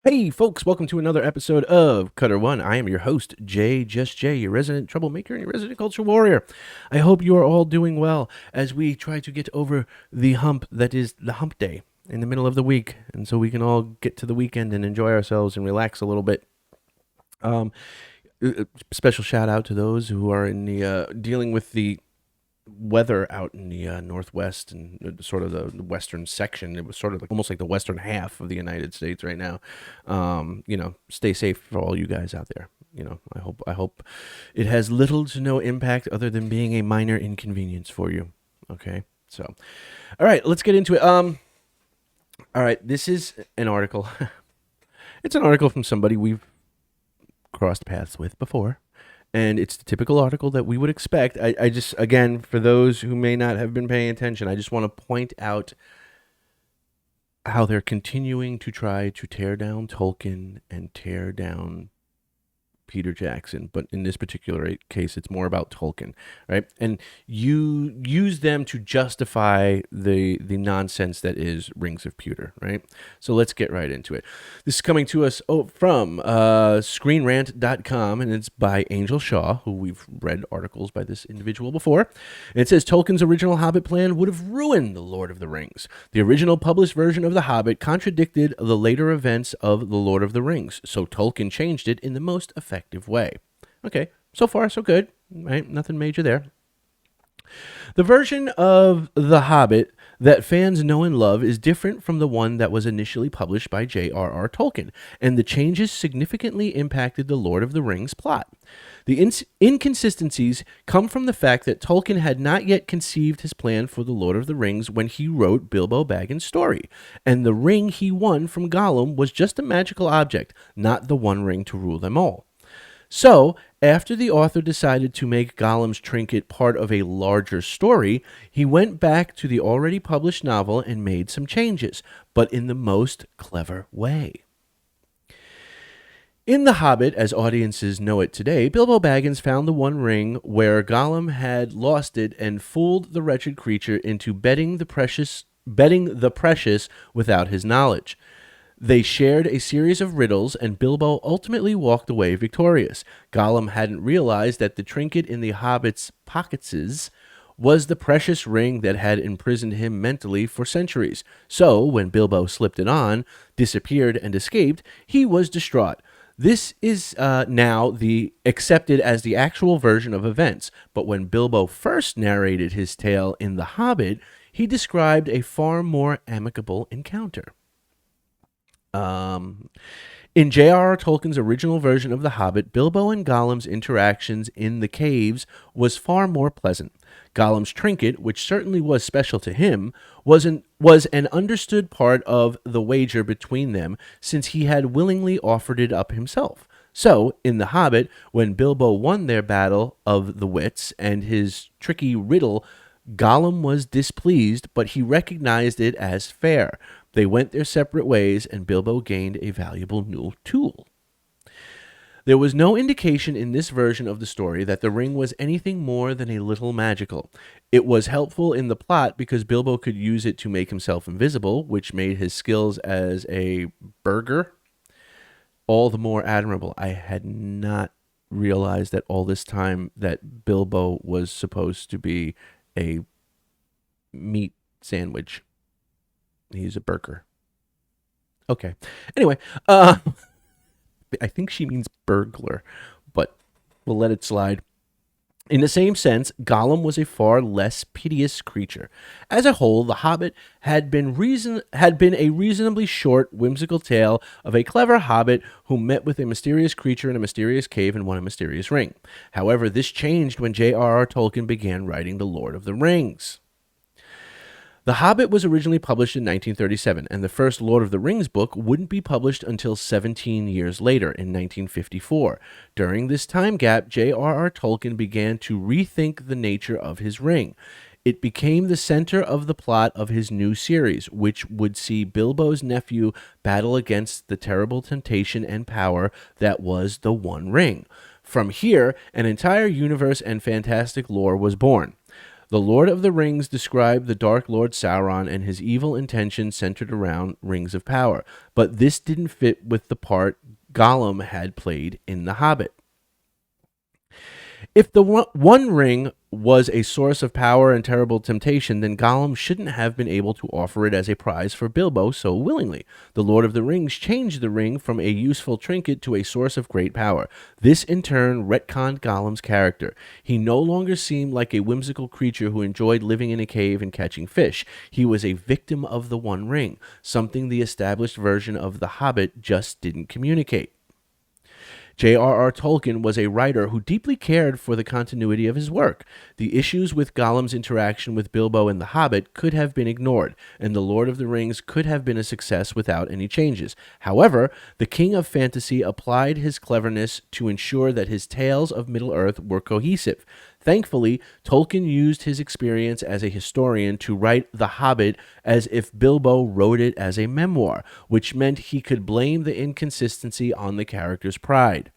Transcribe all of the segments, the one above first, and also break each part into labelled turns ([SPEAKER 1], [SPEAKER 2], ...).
[SPEAKER 1] Hey, folks, welcome to another episode of Cutter One. I am your host, Jay, just Jay, your resident troublemaker and your resident culture warrior. I hope you are all doing well as we try to get over the hump that is the hump day in the middle of the week, and so we can all get to the weekend and enjoy ourselves and relax a little bit. Um, Special shout out to those who are in the dealing with the weather out in the northwest and sort of the western section. It was sort of like almost like the western half of the United States right now. Stay safe for all you guys out there. I hope it has little to no impact other than being a minor inconvenience for you. Okay, so all right, let's get into it. All right, this is an article. It's an article from somebody we've crossed paths with before, and it's the typical article that we would expect. I just, again, for those who may not have been paying attention, I just want to point out how they're continuing to try to tear down Tolkien and tear down Peter Jackson, but in this particular case, it's more about Tolkien, right? And you use them to justify the nonsense that is Rings of Pewter, right? So let's get right into it. This is coming to us from ScreenRant.com, and it's by Angel Shaw, who we've read articles by this individual before. And it says Tolkien's original Hobbit plan would have ruined The Lord of the Rings. The original published version of The Hobbit contradicted the later events of The Lord of the Rings, so Tolkien changed it in the most effective way. Okay, so far so good, right? Nothing major there. The version of The Hobbit that fans know and love is different from the one that was initially published by J.R.R. Tolkien, and the changes significantly impacted the Lord of the Rings plot. The inconsistencies come from the fact that Tolkien had not yet conceived his plan for the Lord of the Rings when he wrote Bilbo Baggins' story, and the ring he won from Gollum was just a magical object, not the one ring to rule them all. So, after the author decided to make Gollum's trinket part of a larger story, he went back to the already published novel and made some changes, but in the most clever way. In The Hobbit, as audiences know it today, Bilbo Baggins found the One Ring where Gollum had lost it and fooled the wretched creature into betting the precious without his knowledge. They shared a series of riddles, and Bilbo ultimately walked away victorious. Gollum hadn't realized that the trinket in the Hobbit's pockets was the precious ring that had imprisoned him mentally for centuries. So, when Bilbo slipped it on, disappeared, and escaped, he was distraught. This is now the accepted as the actual version of events, but when Bilbo first narrated his tale in The Hobbit, he described a far more amicable encounter. In J.R.R. Tolkien's original version of The Hobbit, Bilbo and Gollum's interactions in the caves was far more pleasant. Gollum's trinket, which certainly was special to him, was an understood part of the wager between them, since he had willingly offered it up himself. So, in The Hobbit, when Bilbo won their battle of the wits and his tricky riddle, Gollum was displeased, but he recognized it as fair. They went their separate ways, and Bilbo gained a valuable new tool. There was no indication in this version of the story that the ring was anything more than a little magical. It was helpful in the plot because Bilbo could use it to make himself invisible, which made his skills as a burgher all the more admirable. I had not realized that all this time that Bilbo was supposed to be a meat sandwich. He's a burger. Okay. Anyway, I think she means burglar, but we'll let it slide. In the same sense, Gollum was a far less piteous creature. As a whole, The Hobbit had been a reasonably short, whimsical tale of a clever hobbit who met with a mysterious creature in a mysterious cave and won a mysterious ring. However, this changed when J.R.R. Tolkien began writing The Lord of the Rings. The Hobbit was originally published in 1937, and the first Lord of the Rings book wouldn't be published until 17 years later, in 1954. During this time gap, J.R.R. Tolkien began to rethink the nature of his ring. It became the center of the plot of his new series, which would see Bilbo's nephew battle against the terrible temptation and power that was the One Ring. From here, an entire universe and fantastic lore was born. The Lord of the Rings described the Dark Lord Sauron and his evil intentions centered around rings of power, but this didn't fit with the part Gollum had played in The Hobbit. If the One Ring was a source of power and terrible temptation, then Gollum shouldn't have been able to offer it as a prize for Bilbo so willingly. The Lord of the Rings changed the ring from a useful trinket to a source of great power. This, in turn, retconned Gollum's character. He no longer seemed like a whimsical creature who enjoyed living in a cave and catching fish. He was a victim of the One Ring, something the established version of The Hobbit just didn't communicate. J.R.R. Tolkien was a writer who deeply cared for the continuity of his work. The issues with Gollum's interaction with Bilbo in The Hobbit could have been ignored, and The Lord of the Rings could have been a success without any changes. However, the king of fantasy applied his cleverness to ensure that his tales of Middle-earth were cohesive. Thankfully, Tolkien used his experience as a historian to write The Hobbit as if Bilbo wrote it as a memoir, which meant he could blame the inconsistency on the character's pride.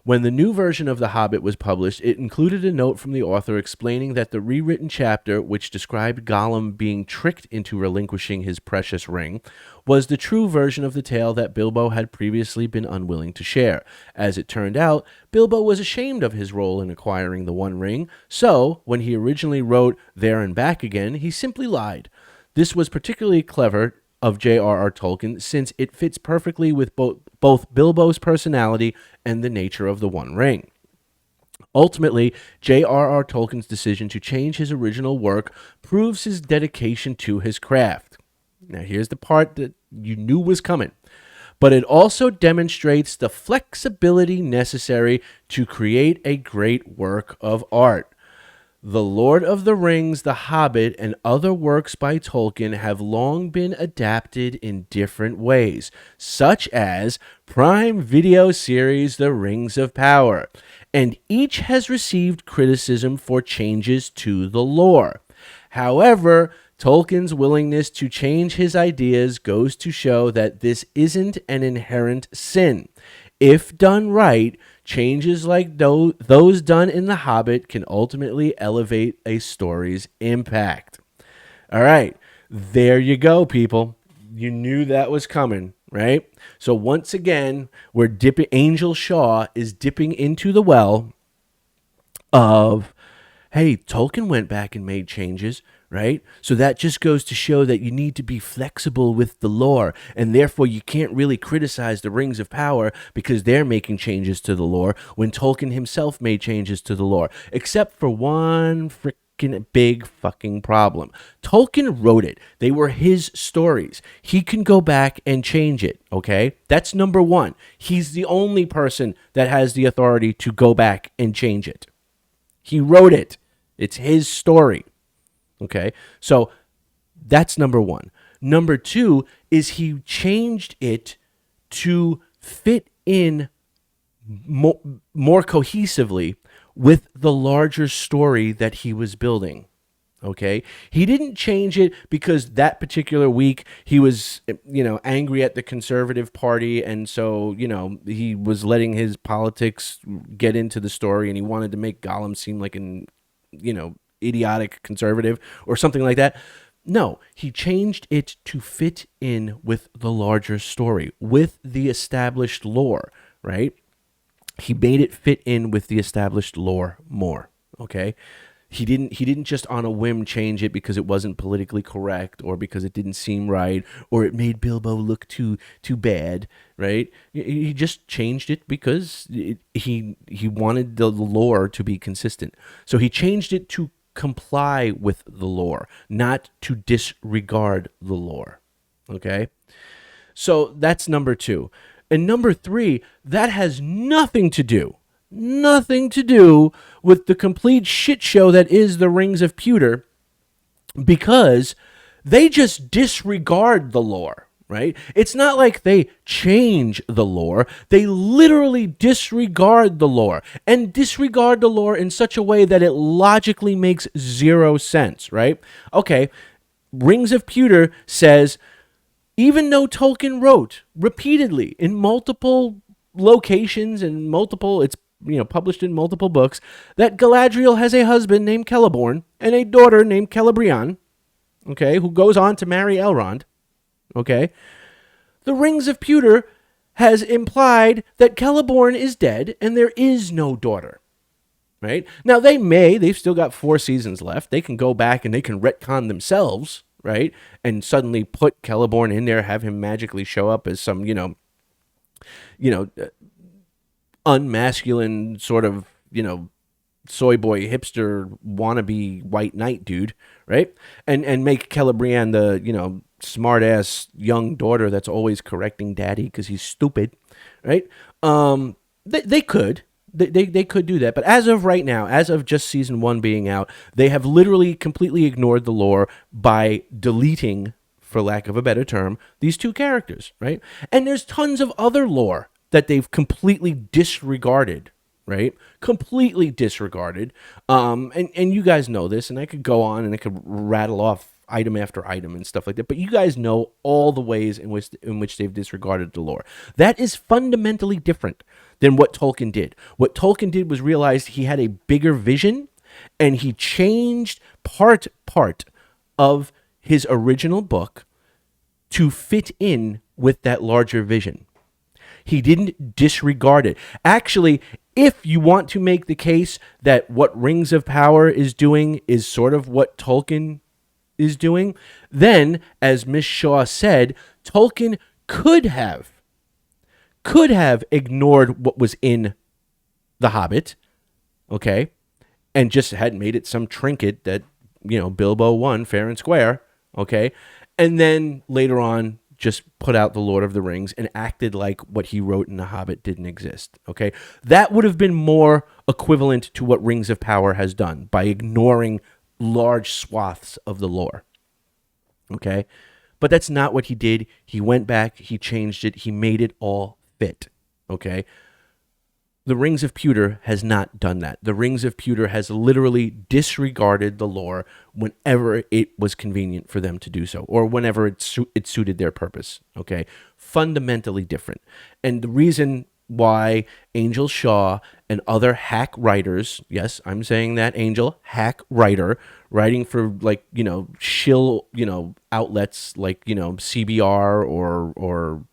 [SPEAKER 1] When the new version of The Hobbit was published, it included a note from the author explaining that the rewritten chapter, which described Gollum being tricked into relinquishing his precious ring, was the true version of the tale that Bilbo had previously been unwilling to share. As it turned out, Bilbo was ashamed of his role in acquiring the One Ring, so when he originally wrote There and Back Again, he simply lied. This was particularly clever of J.R.R. Tolkien, since it fits perfectly with both Bilbo's personality and the nature of the One Ring. Ultimately, J.R.R. Tolkien's decision to change his original work proves his dedication to his craft. Now, here's the part that you knew was coming. But it also demonstrates the flexibility necessary to create a great work of art. The Lord of the Rings, The Hobbit, and other works by Tolkien have long been adapted in different ways, such as Prime Video series The Rings of Power, and each has received criticism for changes to the lore. However, Tolkien's willingness to change his ideas goes to show that this isn't an inherent sin. If done right, changes like those done in The Hobbit can ultimately elevate a story's impact. All right, there you go, people. You knew that was coming, right? So once again, we're dipping. Angel Shaw is dipping into the well of, hey, Tolkien went back and made changes, right? So that just goes to show that you need to be flexible with the lore, and therefore you can't really criticize the Rings of Power because they're making changes to the lore when Tolkien himself made changes to the lore, except for one freaking big fucking problem. Tolkien wrote it. They were his stories. He can go back and change it, okay? That's number one. He's the only person that has the authority to go back and change it. He wrote it. It's his story. Okay, so that's number one. Number two is he changed it to fit in more cohesively with the larger story that he was building. Okay, he didn't change it because that particular week he was, angry at the Conservative Party, and so, he was letting his politics get into the story, and he wanted to make Gollum seem like an, idiotic conservative or something like that. No, he changed it to fit in with the larger story, with the established lore, right? He made it fit in with the established lore more, okay? He didn't just on a whim change it because it wasn't politically correct or because it didn't seem right or it made Bilbo look too bad, right? He just changed it because he wanted the lore to be consistent. So he changed it to comply with the lore, not to disregard the lore, okay? So that's number two. And number three, that has nothing to do with the complete shit show that is the Rings of Pewter, because they just disregard the lore, right? It's not like they change the lore. They literally disregard the lore, and disregard the lore in such a way that it logically makes zero sense, right? Okay, Rings of Pewter says, even though Tolkien wrote repeatedly in multiple locations and multiple, it's published in multiple books, that Galadriel has a husband named Celeborn and a daughter named Celebrian, okay, who goes on to marry Elrond, okay? The Rings of Pewter has implied that Celeborn is dead and there is no daughter, right? Now, they've still got 4 seasons left. They can go back and they can retcon themselves, right? And suddenly put Celeborn in there, have him magically show up as some, unmasculine sort of, soy boy hipster wannabe white knight dude, right? And make Celebrian the, smart ass young daughter that's always correcting daddy because he's stupid, right? They could. They could do that. But as of right now, as of just season 1 being out, they have literally completely ignored the lore by deleting, for lack of a better term, these 2 characters, right? And there's tons of other lore that they've completely disregarded, right? Completely disregarded. And you guys know this, and I could go on and I could rattle off item after item and stuff like that, but you guys know all the ways in which they've disregarded the lore. That is fundamentally different than what Tolkien did. What Tolkien did was realize he had a bigger vision, and he changed part of his original book to fit in with that larger vision. He didn't disregard it. Actually, if you want to make the case that what Rings of Power is doing is sort of what Tolkien is doing, then, as Miss Shaw said, Tolkien could have ignored what was in The Hobbit, okay, and just had made it some trinket that, Bilbo won fair and square, okay, and then later on just put out The Lord of the Rings and acted like what he wrote in The Hobbit didn't exist, okay? That would have been more equivalent to what Rings of Power has done by ignoring large swaths of the lore, okay? But that's not what he did. He went back, he changed it, he made it all fit, okay? The Rings of Pewter has not done that. The Rings of Pewter has literally disregarded the lore whenever it was convenient for them to do so, or whenever it suited their purpose, okay? Fundamentally different. And the reason why Angel Shaw and other hack writers, yes, I'm saying that, Angel, hack writer, writing for, shill, outlets like, CBR or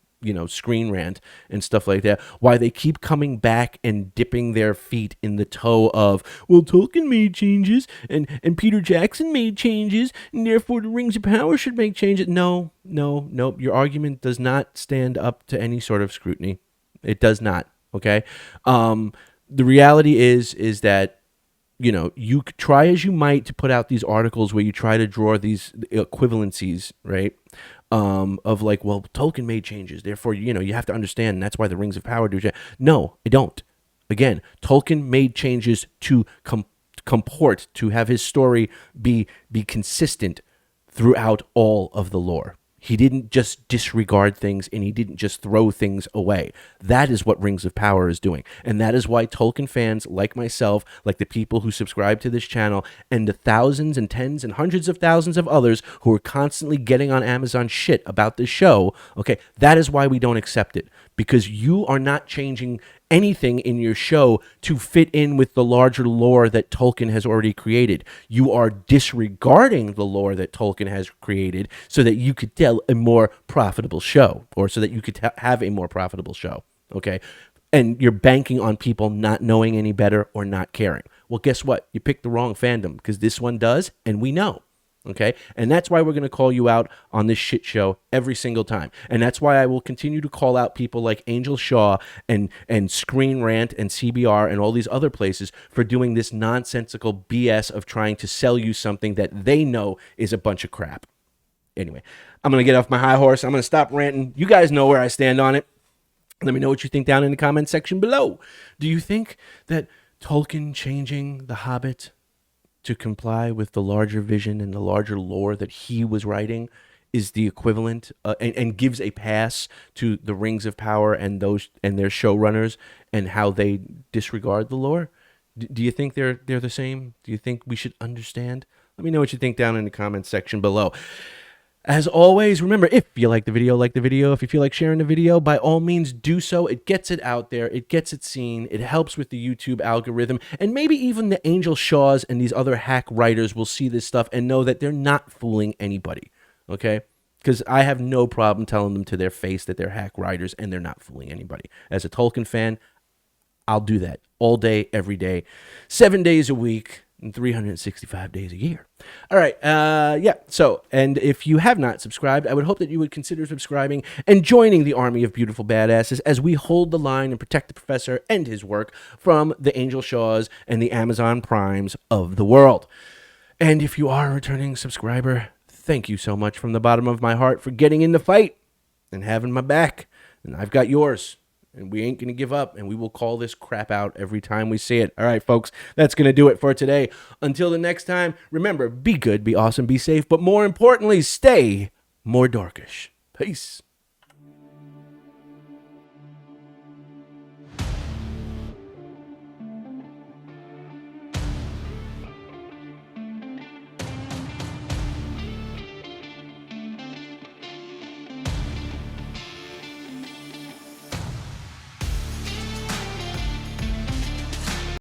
[SPEAKER 1] Screen Rant and stuff like that, why they keep coming back and dipping their feet in the toe of, well, Tolkien made changes and Peter Jackson made changes, and therefore the Rings of Power should make changes. No. Your argument does not stand up to any sort of scrutiny. It does not, okay? The reality is that, you try as you might to put out these articles where you try to draw these equivalencies, right? Of like, well, Tolkien made changes, therefore, you have to understand, and that's why the Rings of Power do change. No, I don't. Again, Tolkien made changes to comport, to have his story be consistent throughout all of the lore. He didn't just disregard things, and he didn't just throw things away. That is what Rings of Power is doing. And that is why Tolkien fans like myself, like the people who subscribe to this channel, and the thousands and tens and hundreds of thousands of others who are constantly getting on Amazon shit about this show, okay, that is why we don't accept it. Because you are not changing anything in your show to fit in with the larger lore that Tolkien has already created. You are disregarding the lore that Tolkien has created so that you could tell a more profitable show, or so that you could have a more profitable show, okay? And you're banking on people not knowing any better or not caring. Well, guess what? You picked the wrong fandom, because this one does, and we know. Okay, and that's why we're going to call you out on this shit show every single time. And that's why I will continue to call out people like Angel Shaw and Screen Rant and CBR and all these other places for doing this nonsensical BS of trying to sell you something that they know is a bunch of crap. Anyway, I'm going to get off my high horse. I'm going to stop ranting. You guys know where I stand on it. Let me know what you think down in the comment section below. Do you think that Tolkien changing The Hobbit to comply with the larger vision and the larger lore that he was writing is the equivalent and gives a pass to the Rings of Power and their showrunners and how they disregard the lore? Do you think they're the same? Do you think we should understand? Let me know what you think down in the comments section below. As always, remember, if you like the video, like the video. If you feel like sharing the video, by all means do so. It gets it out there. It gets it seen. It helps with the YouTube algorithm. And maybe even the Angel Shaws and these other hack writers will see this stuff and know that they're not fooling anybody. Okay? Because I have no problem telling them to their face that they're hack writers and they're not fooling anybody. As a Tolkien fan, I'll do that all day, every day, 7 days a week, and 365 days a year. All right. Yeah. So, and if you have not subscribed, I would hope that you would consider subscribing and joining the army of beautiful badasses as we hold the line and protect the professor and his work from the Angel Shaws and the Amazon Primes of the world. And if you are a returning subscriber, thank you so much from the bottom of my heart for getting in the fight and having my back. And I've got yours. And we ain't going to give up, and we will call this crap out every time we see it. All right, folks, that's going to do it for today. Until the next time, remember, be good, be awesome, be safe, but more importantly, stay more dorkish. Peace.